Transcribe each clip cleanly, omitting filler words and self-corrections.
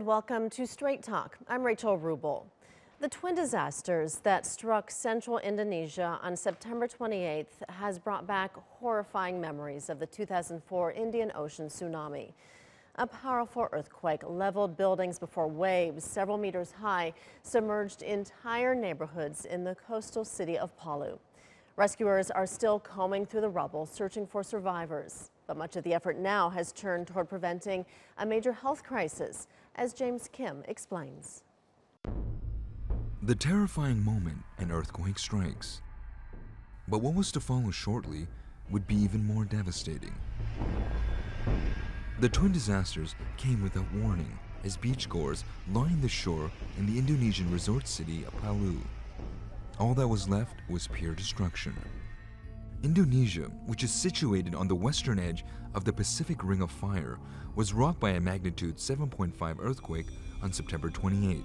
and welcome to Straight Talk. I'm Rachel Rubel. The twin disasters that struck central Indonesia on September 28th has brought back horrifying memories of the 2004 Indian Ocean tsunami. A powerful earthquake leveled buildings before waves several meters high submerged entire neighborhoods in the coastal city of Palu. Rescuers are still combing through the rubble, searching for survivors. But much of the effort now has turned toward preventing a major health crisis, as James Kim explains. The terrifying moment an earthquake strikes. But what was to follow shortly would be even more devastating. The twin disasters came without warning as beachgoers lined the shore in the Indonesian resort city of Palu. All that was left was pure destruction. Indonesia, which is situated on the western edge of the Pacific Ring of Fire, was rocked by a magnitude 7.5 earthquake on September 28th.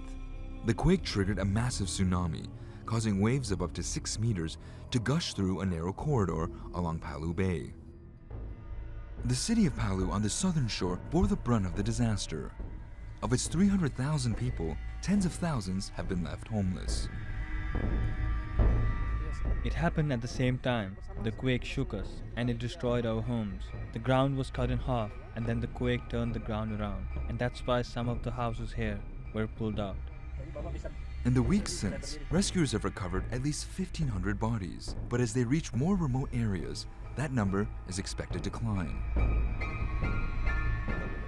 The quake triggered a massive tsunami, causing waves of up to 6 meters to gush through a narrow corridor along Palu Bay. The city of Palu on the southern shore bore the brunt of the disaster. Of its 300,000 people, tens of thousands have been left homeless. It happened at the same time. The quake shook us and it destroyed our homes. The ground was cut in half and then the quake turned the ground around. And that's why some of the houses here were pulled out. In the weeks since, rescuers have recovered at least 1,500 bodies. But as they reach more remote areas, that number is expected to climb.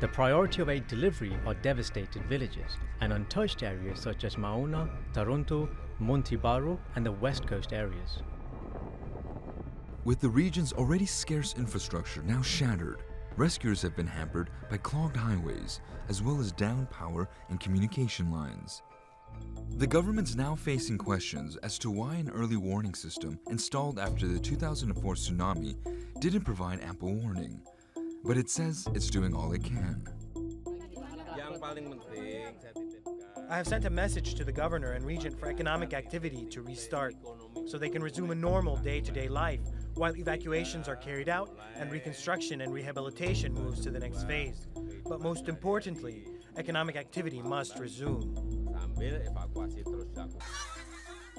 The priority of aid delivery are devastated villages and untouched areas such as Mauna, Taronto, Monte Barro and the west coast areas. With the region's already scarce infrastructure now shattered, rescuers have been hampered by clogged highways as well as downed power and communication lines. The government's now facing questions as to why an early warning system installed after the 2004 tsunami didn't provide ample warning. But it says it's doing all it can. I have sent a message to the governor and regent for economic activity to restart, so they can resume a normal day-to-day life while evacuations are carried out and reconstruction and rehabilitation moves to the next phase. But most importantly, economic activity must resume.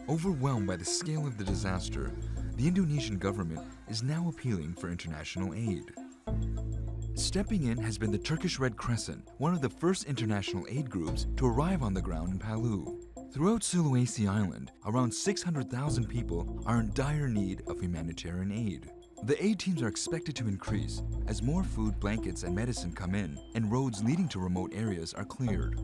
Overwhelmed by the scale of the disaster, the Indonesian government is now appealing for international aid. Stepping in has been the Turkish Red Crescent, one of the first international aid groups to arrive on the ground in Palu. Throughout Sulawesi Island, around 600,000 people are in dire need of humanitarian aid. The aid teams are expected to increase as more food, blankets, and medicine come in, and roads leading to remote areas are cleared.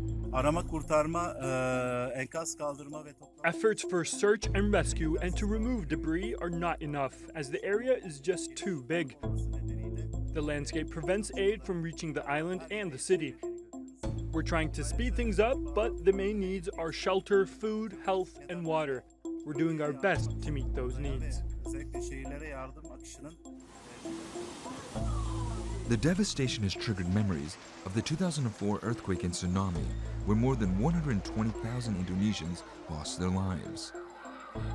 Efforts for search and rescue and to remove debris are not enough, as the area is just too big. The landscape prevents aid from reaching the island and the city. We're trying to speed things up, but the main needs are shelter, food, health, and water. We're doing our best to meet those needs. The devastation has triggered memories of the 2004 earthquake and tsunami, where more than 120,000 Indonesians lost their lives.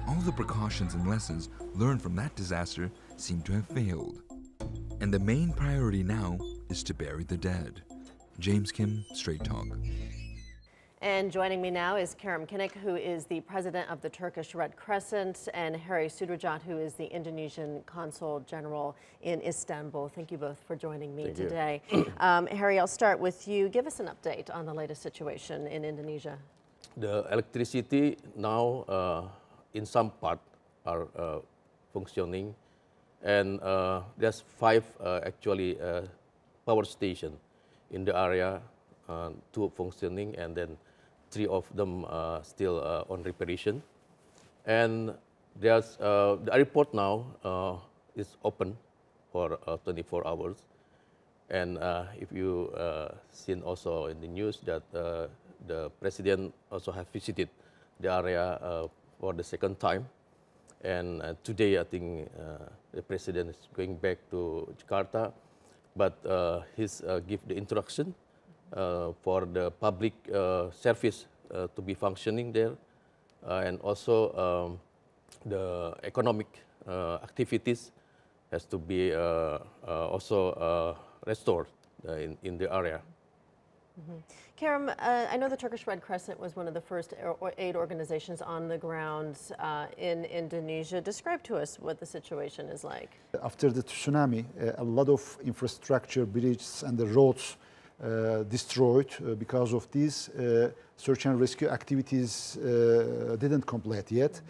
All the precautions and lessons learned from that disaster seem to have failed. And the main priority now is to bury the dead. James Kim, Straight Talk. And joining me now is Kerem Kinnick, who is the president of the Turkish Red Crescent, and Harry Sudrajat, who is the Indonesian Consul General in Istanbul. Thank you both for joining me today. Harry, I'll start with you. Give us an update on the latest situation in Indonesia. The electricity now in some part are functioning. And there's 5 actually power stations in the area, 2 functioning, and then 3 of them still on reparation. And there's the airport now is open for 24 hours. And if you seen also in the news that the president also have visited the area for the second time. And today, I think the president is going back to Jakarta, but he's give the instruction for the public service to be functioning there, and also the economic activities has to be also restored in the area. Kerem, I know the Turkish Red Crescent was one of the first aid organizations on the ground in Indonesia. Describe to us what the situation is like. After the tsunami, a lot of infrastructure, bridges and the roads destroyed. Because of these, search and rescue activities didn't complete yet.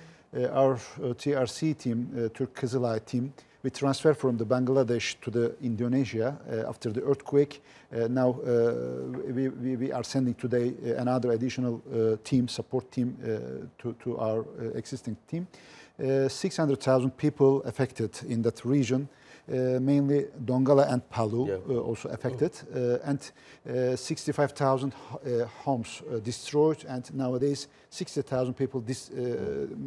Our TRC team, Türk Kızılay team, we transferred from the Bangladesh to the Indonesia after the earthquake. Now we are sending today another additional team, support team to our existing team. 600,000 people affected in that region. Mainly Donggala and Palu also affected, and 65,000 homes destroyed, and nowadays 60,000 people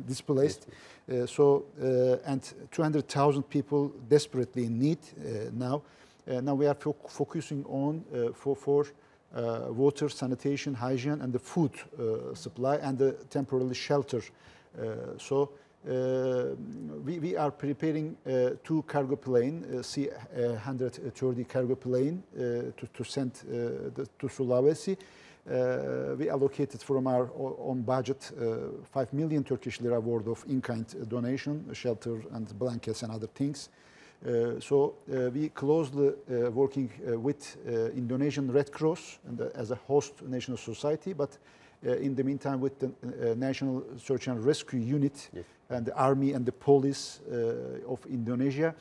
displaced. And 200,000 people desperately in need now. Now we are focusing on for water, sanitation, hygiene, and the food supply and the temporary shelter. We are preparing two cargo plane, C-130 cargo plane to send to Sulawesi. We allocated from our own budget 5 million Turkish lira worth of in-kind donation, shelter and blankets and other things. We closely working with Indonesian Red Cross and as a host national society, but in the meantime with the National Search and Rescue Unit and the Army and the Police of Indonesia.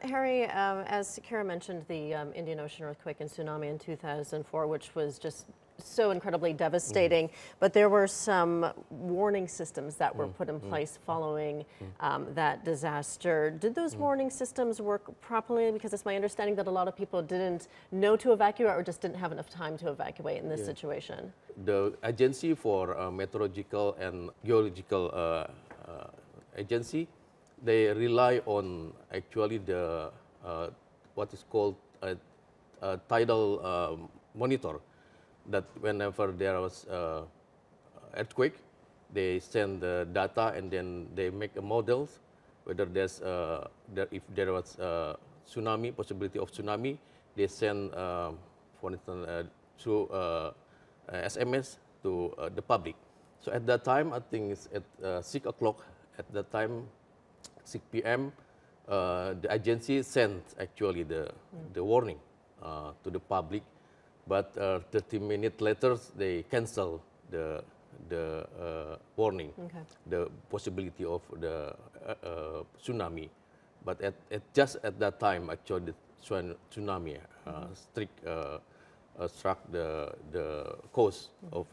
Harry, as Kara mentioned, the Indian Ocean earthquake and tsunami in 2004, which was just so incredibly devastating, but there were some warning systems that were put in place following that disaster. Did those warning systems work properly? Because it's my understanding that a lot of people didn't know to evacuate or just didn't have enough time to evacuate in this situation. The Agency for Meteorological and Geological Agency, they rely on actually the what is called a tidal monitor. That whenever there was earthquake, they send the data and then they make a models whether there's if there was tsunami, possibility of tsunami, they send for instance through SMS to the public. So at that time, I think it's at 6 o'clock. At that time, 6 p.m., the agency sent actually the warning to the public. But 30 minutes later, they cancel the warning, the possibility of the tsunami. But just at that time, actually, the tsunami struck the coast of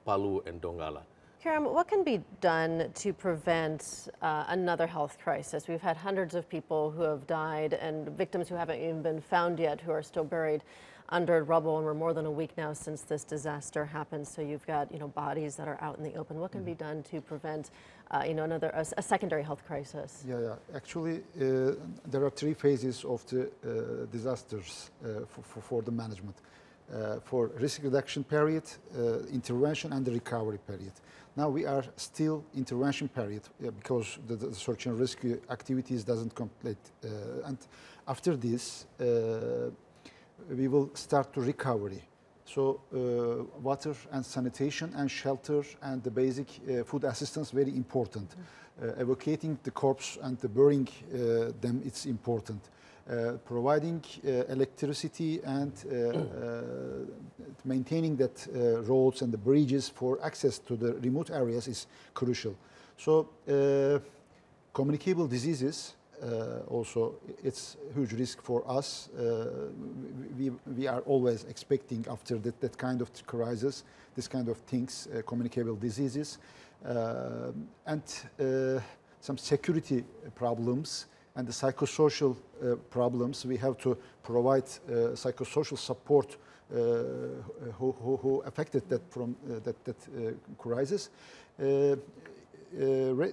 Palu and Donggala. Kerem, what can be done to prevent another health crisis? We've had hundreds of people who have died and victims who haven't even been found yet who are still buried under rubble, and we're more than a week now since this disaster happened. So you've got bodies that are out in the open. What can be done to prevent a secondary health crisis? Yeah. Actually, there are three phases of the disasters for the management. For risk reduction period, intervention, and the recovery period. Now we are still intervention period because the search and rescue activities doesn't complete. And after this, we will start to recovery. So water and sanitation and shelter and the basic food assistance very important. Evacuating the corpse and the burying them, it's important. Providing electricity and maintaining that roads and the bridges for access to the remote areas is crucial. So communicable diseases also, it's huge risk for us. We are always expecting after that kind of crisis, this kind of things, communicable diseases, and some security problems and the psychosocial problems. We have to provide psychosocial support who affected that from that crisis.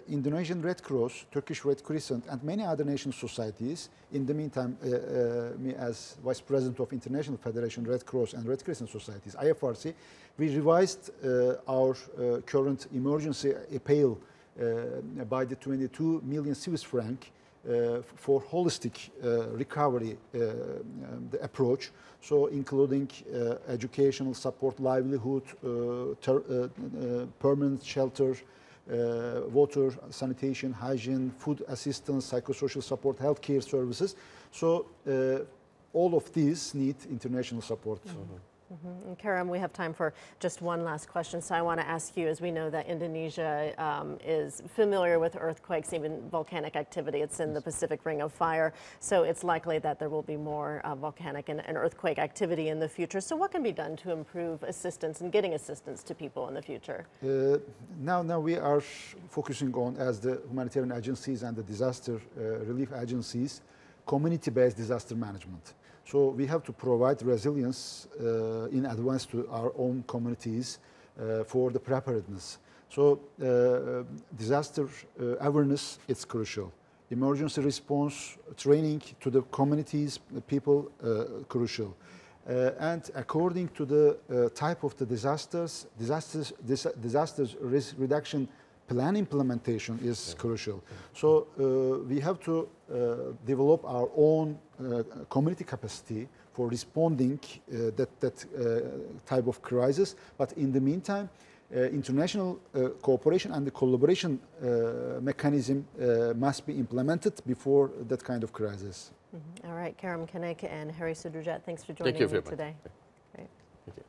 Indonesian Red Cross, Turkish Red Crescent, and many other nation societies. In the meantime, me as Vice President of International Federation Red Cross and Red Crescent Societies, IFRC, we revised our current emergency appeal by the 22 million Swiss franc for holistic recovery the approach, so including educational support, livelihood, permanent shelter, water, sanitation, hygiene, food assistance, psychosocial support, healthcare services. So all of these need international support. And Karam, we have time for just one last question. So I want to ask you, as we know that Indonesia is familiar with earthquakes, even volcanic activity. It's in the Pacific Ring of Fire. So it's likely that there will be more volcanic and earthquake activity in the future. So what can be done to improve assistance and getting assistance to people in the future? Now we are focusing on, as the humanitarian agencies and the disaster relief agencies, community-based disaster management. So we have to provide resilience in advance to our own communities for the preparedness. So disaster awareness is crucial. Emergency response training to the communities, the people, crucial. And according to the type of the disasters risk reduction plan implementation is crucial. So we have to develop our own community capacity for responding that type of crisis. But in the meantime, international cooperation and the collaboration mechanism must be implemented before that kind of crisis. All right, Karam Kanek and Harry Sudurjat, thanks for joining me today. Great. Thank you.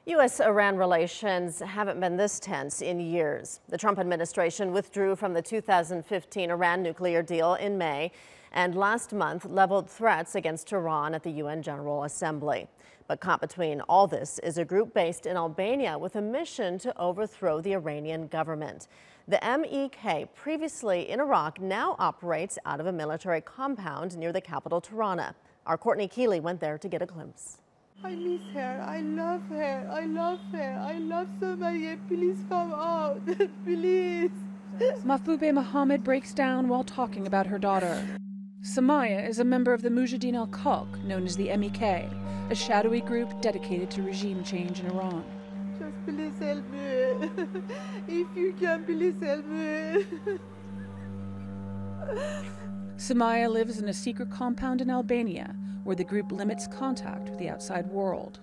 U.S.-Iran relations haven't been this tense in years. The Trump administration withdrew from the 2015 Iran nuclear deal in May and last month leveled threats against Iran at the UN General Assembly. But caught between all this is a group based in Albania with a mission to overthrow the Iranian government. The MEK, previously in Iraq, now operates out of a military compound near the capital, Tirana. Our Courtney Keeley went there to get a glimpse. I miss her. I love her. I love her. I love Sumaya. Please come out. Please. Mahfoube Mohammed breaks down while talking about her daughter. Sumaya is a member of the Mujahideen al-Khalq, known as the MEK, a shadowy group dedicated to regime change in Iran. Just please help me. If you can, please help me. Sumaya lives in a secret compound in Albania, where the group limits contact with the outside world.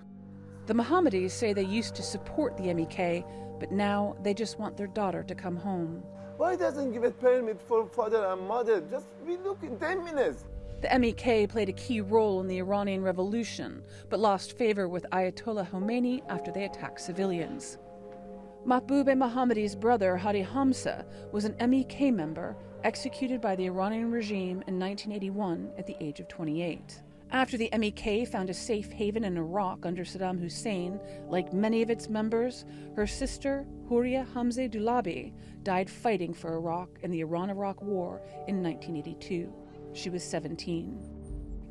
The Mohammedis say they used to support the MEK, but now they just want their daughter to come home. Why doesn't give a permit for father and mother? Just we look in 10 minutes. The MEK played a key role in the Iranian Revolution, but lost favor with Ayatollah Khomeini after they attacked civilians. Mahfoube Mohammedi's brother, Hadi Hamza, was an MEK member executed by the Iranian regime in 1981 at the age of 28. After the MEK found a safe haven in Iraq under Saddam Hussein, like many of its members, her sister, Huria Hamze Dulabi, died fighting for Iraq in the Iran-Iraq War in 1982. She was 17.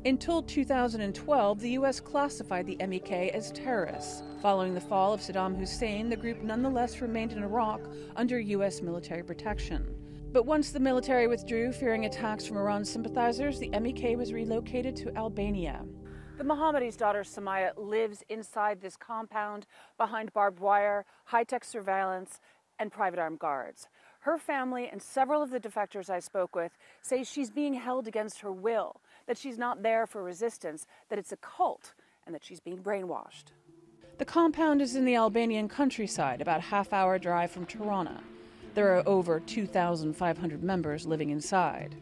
Until 2012, the U.S. classified the MEK as terrorists. Following the fall of Saddam Hussein, the group nonetheless remained in Iraq under U.S. military protection. But once the military withdrew, fearing attacks from Iran sympathizers, the MEK was relocated to Albania. The Mohammedi's daughter, Sumaya, lives inside this compound behind barbed wire, high-tech surveillance, and private armed guards. Her family and several of the defectors I spoke with say she's being held against her will, that she's not there for resistance, that it's a cult, and that she's being brainwashed. The compound is in the Albanian countryside, about a half-hour drive from Tirana. There are over 2,500 members living inside.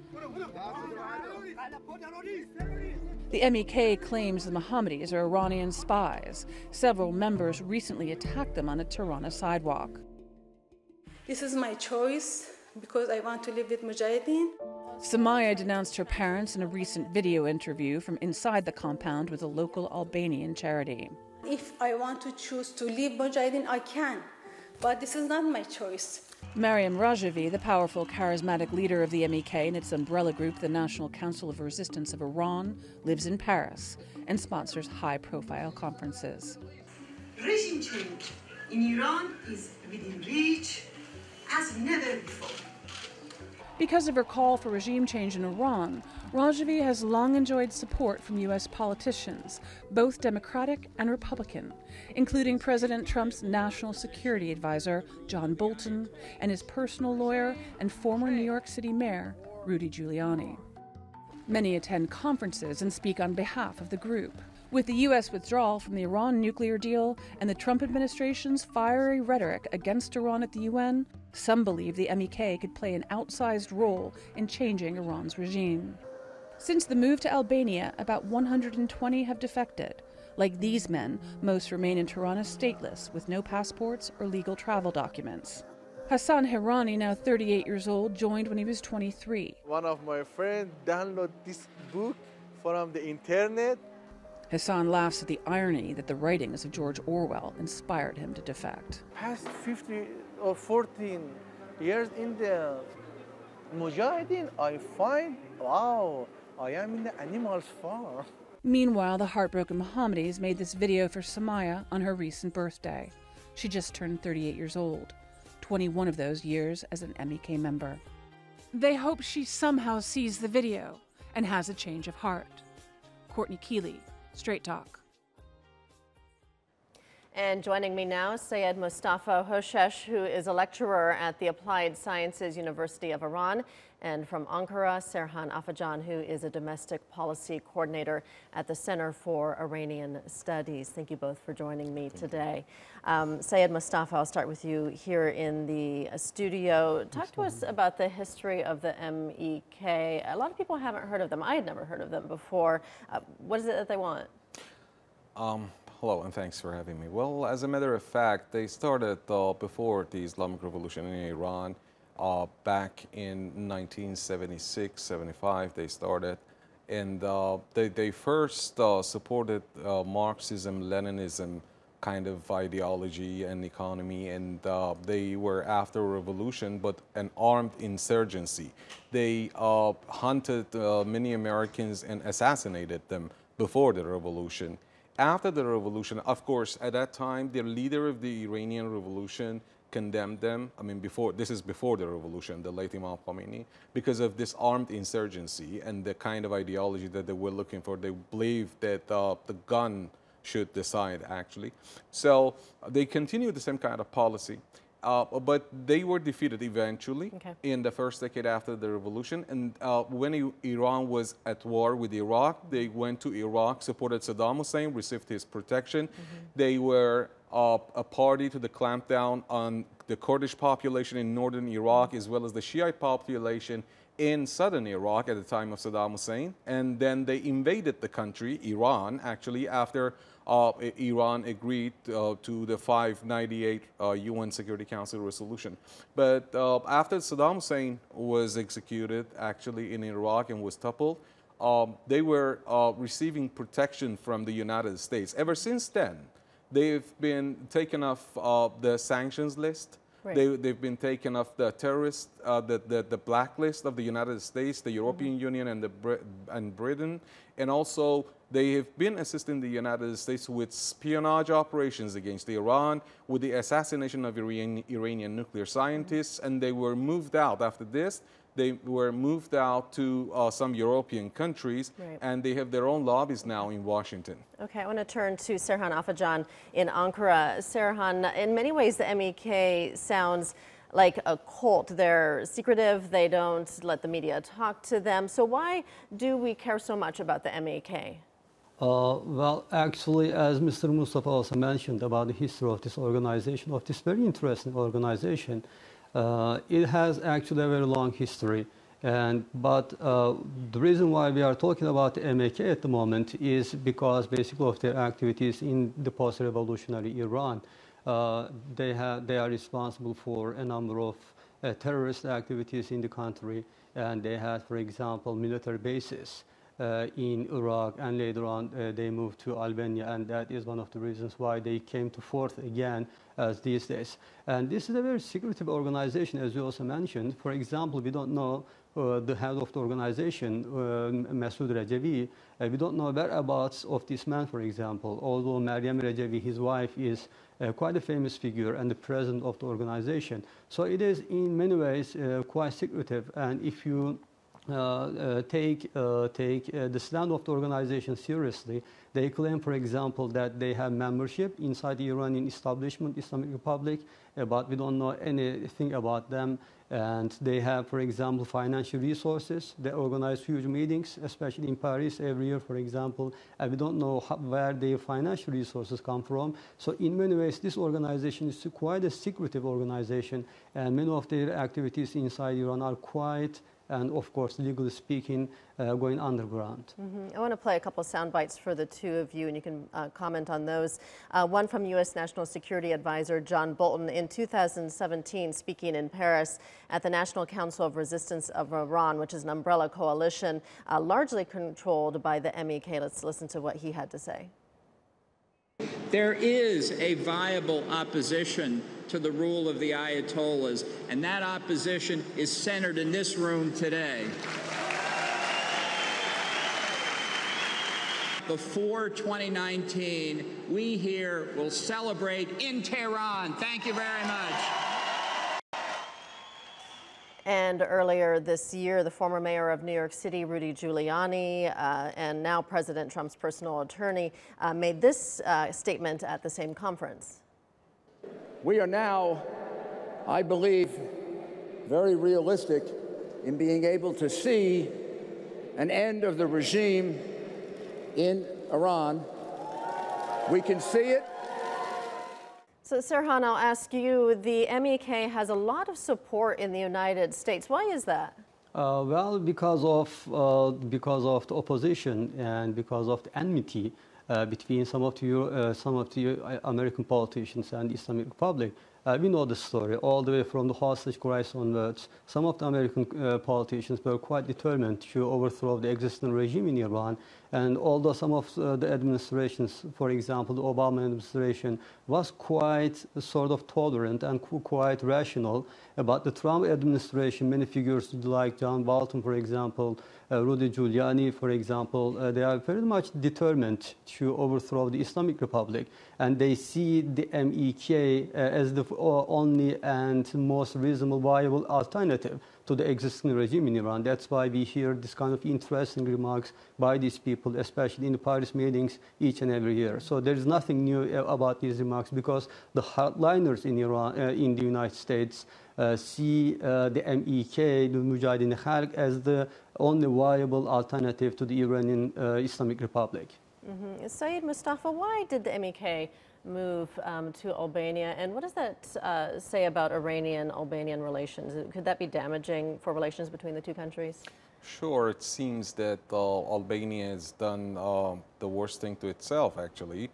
The MEK claims the Mohammedis are Iranian spies. Several members recently attacked them on a Tirana sidewalk. This is my choice because I want to live with Mujahideen. Sumaya denounced her parents in a recent video interview from inside the compound with a local Albanian charity. If I want to choose to leave Mujahideen, I can, but this is not my choice. Mariam Rajavi, the powerful, charismatic leader of the MEK and its umbrella group, the National Council of Resistance of Iran, lives in Paris and sponsors high-profile conferences. Regime change in Iran is within reach as never before. Because of her call for regime change in Iran, Rajavi has long enjoyed support from U.S. politicians, both Democratic and Republican, including President Trump's national security advisor, John Bolton, and his personal lawyer and former New York City Mayor, Rudy Giuliani. Many attend conferences and speak on behalf of the group. With the U.S. withdrawal from the Iran nuclear deal and the Trump administration's fiery rhetoric against Iran at the UN, some believe the MEK could play an outsized role in changing Iran's regime. Since the move to Albania, about 120 have defected. Like these men, most remain in Tirana stateless with no passports or legal travel documents. Hassan Hirani, now 38 years old, joined when he was 23. One of my friends downloaded this book from the internet. Hassan laughs at the irony that the writings of George Orwell inspired him to defect. Past 15 or 14 years in the Mujahideen, I find, wow, I am in the animals farm. Meanwhile, the heartbroken Mohammedis made this video for Samaya on her recent birthday. She just turned 38 years old, 21 of those years as an MEK member. They hope she somehow sees the video and has a change of heart. Courtney Keeley, Straight Talk. And joining me now, Sayed Mustafa Hoshesh, who is a lecturer at the Applied Sciences University of Iran, and from Ankara, Serhan Afajan, who is a domestic policy coordinator at the Center for Iranian Studies. Thank you both for joining me today. Sayed Mustafa, I'll start with you here in the studio. Talk to us about the history of the MEK. A lot of people haven't heard of them. I had never heard of them before. What is it that they want? Hello, and thanks for having me. Well, as a matter of fact, they started before the Islamic Revolution in Iran. Back in 1976, 75, they started. And they first supported Marxism, Leninism kind of ideology and economy. And they were after a revolution, but an armed insurgency. They hunted many Americans and assassinated them before the revolution. After the revolution, of course, at that time, the leader of the Iranian revolution condemned them. I mean, this is before the revolution, the late Imam Khomeini, because of this armed insurgency and the kind of ideology that they were looking for. They believed that the gun should decide, actually. So they continued the same kind of policy. But they were defeated eventually in the first decade after the revolution. And when Iran was at war with Iraq, they went to Iraq, supported Saddam Hussein, received his protection. They were a party to the clampdown on the Kurdish population in northern Iraq, as well as the Shiite population in southern Iraq at the time of Saddam Hussein. And then they invaded the country, Iran, actually, after Iran agreed to the 598 UN Security Council resolution. But after Saddam Hussein was executed, actually, in Iraq and was toppled, they were receiving protection from the United States. Ever since then, they've been taken off the sanctions list. Right. They've been taken off the terrorist, the blacklist of the United States, the European Union, and Britain. And also, they have been assisting the United States with espionage operations against Iran, with the assassination of Iranian nuclear scientists, and they were moved out after this. They were moved out to some European countries, and they have their own lobbies now in Washington. Okay, I want to turn to Serhan Afajan in Ankara. Serhan, in many ways, the MEK sounds like a cult. They're secretive. They don't let the media talk to them. So why do we care so much about the MEK? Well, actually, as Mr. Mustafa also mentioned about the history of this organization, of this very interesting organization, it has actually a very long history. But the reason why we are talking about the MEK at the moment is because basically of their activities in the post-revolutionary Iran. They are responsible for a number of terrorist activities in the country, and they had, for example, military bases in Iraq, and later on they moved to Albania, and that is one of the reasons why they came to forth again as these days. And this is a very secretive organization, as you also mentioned. For example, we don't know the head of the organization, Masoud Rajavi. We don't know whereabouts of this man, for example, although Maryam Rajavi, his wife, is quite a famous figure and the president of the organization. So it is in many ways quite secretive, and if you take the stand of the organization seriously. They claim, for example, that they have membership inside the Iranian establishment, Islamic Republic, but we don't know anything about them. And they have, for example, financial resources. They organize huge meetings, especially in Paris every year, for example. And we don't know where their financial resources come from. So in many ways, this organization is quite a secretive organization. And many of their activities inside Iran are quite, and of course, legally speaking, going underground. I want to play a couple sound bites for the two of you, and you can comment on those. One from U.S. National Security Advisor John Bolton in 2017, speaking in Paris at the National Council of Resistance of Iran, which is an umbrella coalition largely controlled by the MEK. Let's listen to what he had to say. There is a viable opposition to the rule of the Ayatollahs, and that opposition is centered in this room today. Before 2019, we here will celebrate in Tehran. Thank you very much. And earlier this year, the former mayor of New York City, Rudy Giuliani, and now President Trump's personal attorney, made this statement at the same conference. We are now, I believe, very realistic in being able to see an end of the regime in Iran. We can see it. So, Serhan, I'll ask you, the MEK has a lot of support in the United States. Why is that? Well, because of the opposition and because of the enmity between some of the American politicians and the Islamic Republic. We know the story all the way from the hostage crisis onwards. Some of the American politicians were quite determined to overthrow the existing regime in Iran. And although some of the administrations, for example, the Obama administration, was quite sort of tolerant and quite rational, but the Trump administration, many figures like John Bolton, for example, Rudy Giuliani, for example, they are very much determined to overthrow the Islamic Republic. And they see the MEK as the only and most reasonable, viable alternative to the existing regime in Iran. That's why we hear this kind of interesting remarks by these people, especially in the Paris meetings each and every year. So there is nothing new about these remarks because the hardliners in Iran, in the United States, see the MEK, the Mujahideen Khalq, as the only viable alternative to the Iranian Islamic Republic. Saeed Mustafa, why did the MEK move to Albania, and what does that say about Iranian-Albanian relations? Could that be damaging for relations between the two countries? Sure, it seems that Albania has done the worst thing to itself, actually.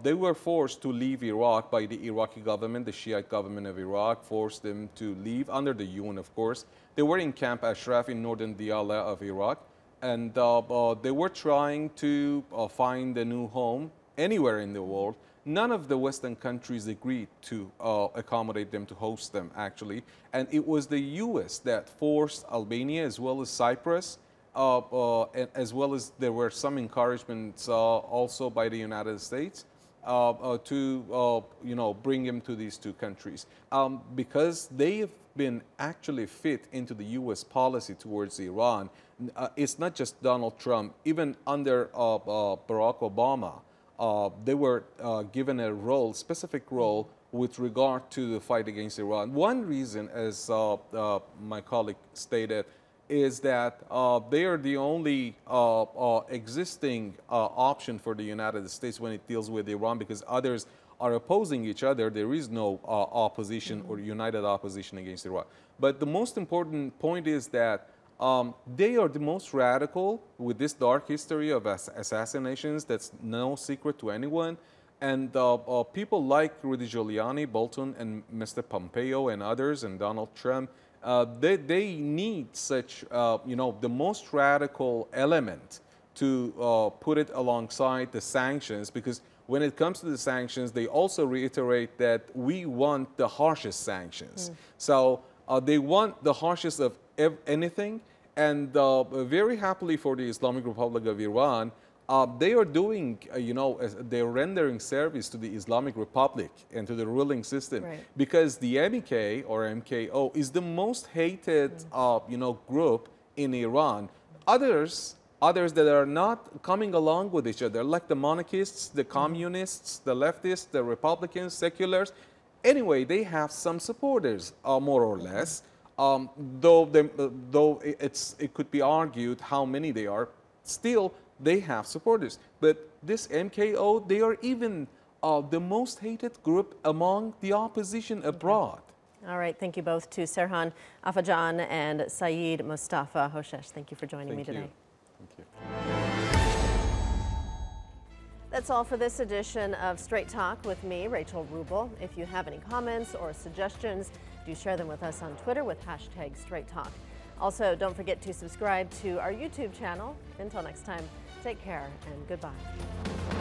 They were forced to leave Iraq by the Iraqi government, the Shiite government of Iraq, forced them to leave under the UN, of course. They were in Camp Ashraf in northern Diyala of Iraq, and they were trying to find a new home anywhere in the world. None of the Western countries agreed to accommodate them, to host them, actually. And it was the U.S. that forced Albania, as well as Cyprus, and as well as there were some encouragements also by the United States to bring him to these two countries. Because they've been actually fit into the U.S. policy towards Iran. It's not just Donald Trump. Even under Barack Obama, they were given a role, specific role, with regard to the fight against Iran. One reason, as my colleague stated, is that they are the only existing option for the United States when it deals with Iran, because others are opposing each other. There is no opposition or united opposition against Iran. But the most important point is that they are the most radical with this dark history of assassinations. That's no secret to anyone. And people like Rudy Giuliani, Bolton, and Mr. Pompeo, and others, and Donald Trump, they need such, the most radical element to put it alongside the sanctions, because when it comes to the sanctions, they also reiterate that we want the harshest sanctions. So they want the harshest of anything, and very happily for the Islamic Republic of Iran, they are doing, they're rendering service to the Islamic Republic and to the ruling system, because the MEK or MKO is the most hated, group in Iran. Others that are not coming along with each other, like the monarchists, the communists, the leftists, the Republicans, seculars, anyway, they have some supporters, more or less. Though it could be argued how many they are, still they have supporters. But this MKO, they are even the most hated group among the opposition abroad. All right, thank you both to Serhan Afajan and Saeed Mustafa Hoshesh. Thank you for joining me today. Thank you. That's all for this edition of Straight Talk with me, Rachel Rubel. If you have any comments or suggestions, do share them with us on Twitter with #StraightTalk. Also, don't forget to subscribe to our YouTube channel. Until next time, take care and goodbye.